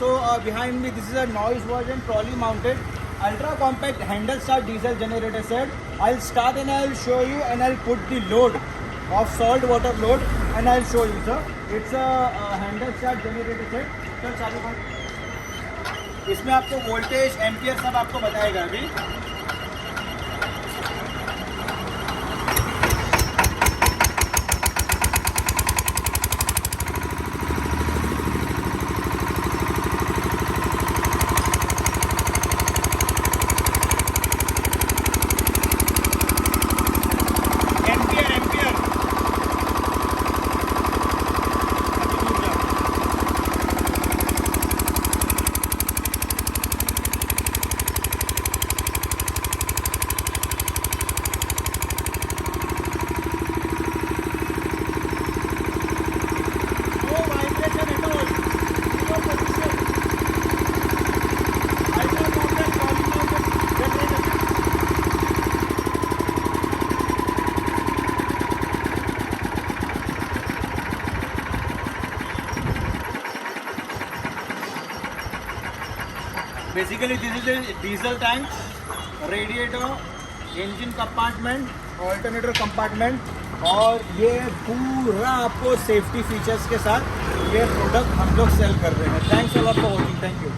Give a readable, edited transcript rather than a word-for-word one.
So behind me, this is a noise version, trolley mounted, ultra compact handle start diesel generator set. I'll start and I'll show you, and I'll put the load of salt water load, and I'll show you, sir. It's a handle start generator set. चल चालू कर. इसमें आपको voltage ampere सब आपको बताएगा अभी. Basically, this is a diesel tank, radiator, engine compartment, alternator compartment, और ये पूरा आपको सेफ्टी फीचर्स के साथ ये प्रोडक्ट हम लोग सेल कर रहे हैं. Thanks a lot for watching. Thank you.